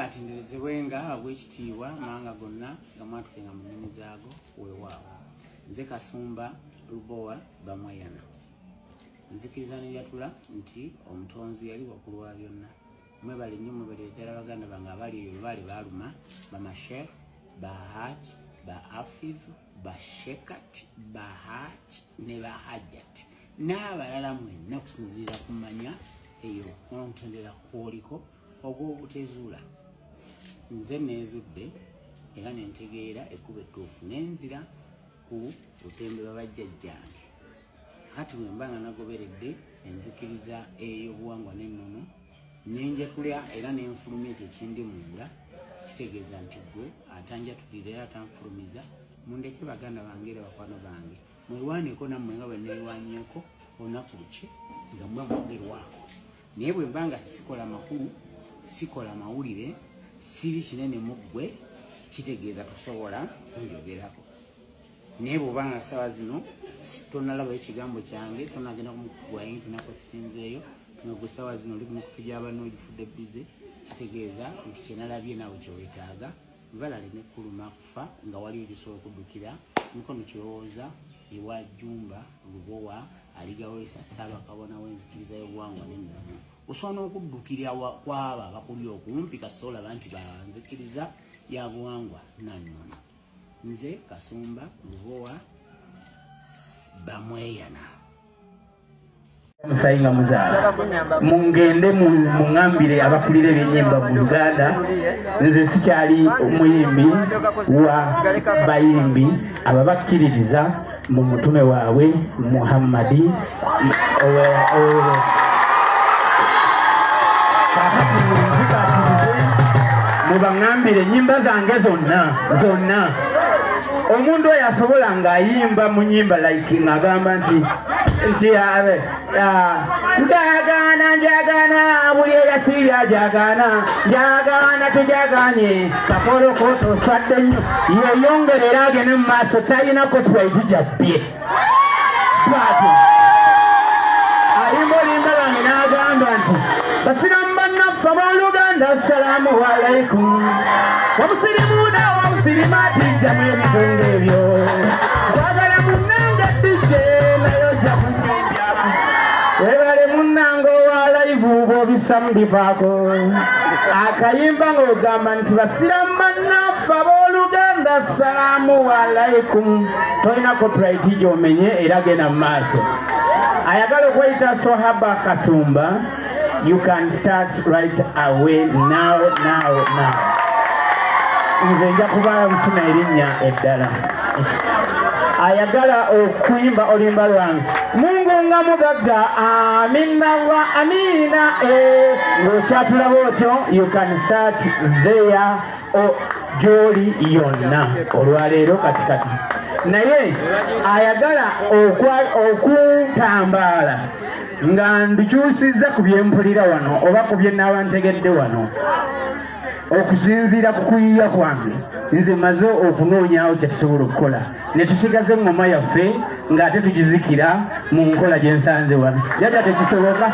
atenderezebwenga abw'ekitiibwa amawanga gonna gamwatukenga mu nnimi zaago weewaawo. Nze Kasumba Lubowa Bamweyana nzikiriza ne njatula nti omutonzi yali wakulu wa byonna. Mwebale nnyo mwebalire ddala baganda bange abali eyo lubaale baaluma bamashekh bahaj baafiz bashekat bahaj ne bahajat n'abalala mwenna okusinziira kumanya eyo ontendera kwoliko ogw'obutezuula. Nze neezudde era nentegeera ekkubo ettuufu n'enzira ku butembe bwa bajjajjange. Kati bwe mba nga nagoberedde enzikiriza ey'obuwangwa n'ennono nenjatulya era nenfulumya ekyo ekindi munda, kitegeeza nti gwe atanjatulira era atanfulumiza. Mundeke baganda bange era bakwano bange mwerwaneko nammwe nga bwe neerwanyeeko olunaku luki nga mwe mwogerwako. Naye bwe mba nga sikola makulu sikola mawulire siri kinene mu ggwe, kitegeeza tosobola kunjogerako. Naye bw'oba nga ssaawa zino tonalabayo ekigambo kyange, tonagenda ku mukutu gwa internet sitinzeeyo nga ssaawa zino oli ku mikutu gy'abanno ogifudde bize, kitegeeza nti kyenalabye naawe kyeweetaaga. Balale nekkuluma kufa nga waliwo gisobola okuddukira mikono kirowooza ewa Jjumba Lubowa aligaweesa Ssaabakabona w'enzikiriza y'obuwangwa n'ennono. Osobola n'okuddukira kwabo abakuli okumpi kasita olaba nti banzikiriza ya buwangwa nannono. Nze Kasumba Lubowa Bamweyana Musayinga muzaala mungende mungambire abakulira ebyennyimba mu Uganda. Nze sikyali omuyimbi wa bayimbi ababakkiririza mu mutume waabwe Muhammadi. Mubangambire ennyimba zange zonna. Omuntu oyo asobola ng'ayimba mu nnyimba like ng'agamba nti njagana buli eyasiibye ajagana njagana tujaganye kapoloko toswadde nnyo yeyongerera agende mu maaso talina copyright gyabbye. Bwatyo ayimba olimba bange n'agamba nti basiramu bannaffe abooluganda assalaamu alaikum wamusirimuuna wamusirimaati jjamu ebitundu ebyo kwagala munnanga dijje naye ojja kunjembyaku webale munnanga owa live bw'obisamu bivaako akayimba ng'ogamba nti basiramu bannaffe abooluganda assalaamu alaikum tolina copyright gy'omenye era genda mu maaso. Ayagala okweyita Sohaba Kasumba, you can start right away now. Nze nja kuba nfuna erinnya eddala. Ayagala okuyimba oluyimba lwange Mungu nga mugagga amina wa amina ng'okyatulaba otyo you can start there gy'oli yonna olwaleero katikati. Naye ayagala okutambaala nga ndikyusizza ku byempulira wano oba ku bye nnaaba ntegedde wano okusinziira ku kuyiiya kwange. Nze maze okunoonyawo kye tusobola okukola ne tusigaza eŋŋoma yaffe ng'ate tugizikira mu nkola gye nsanze wano. Jjajja tekisoboka.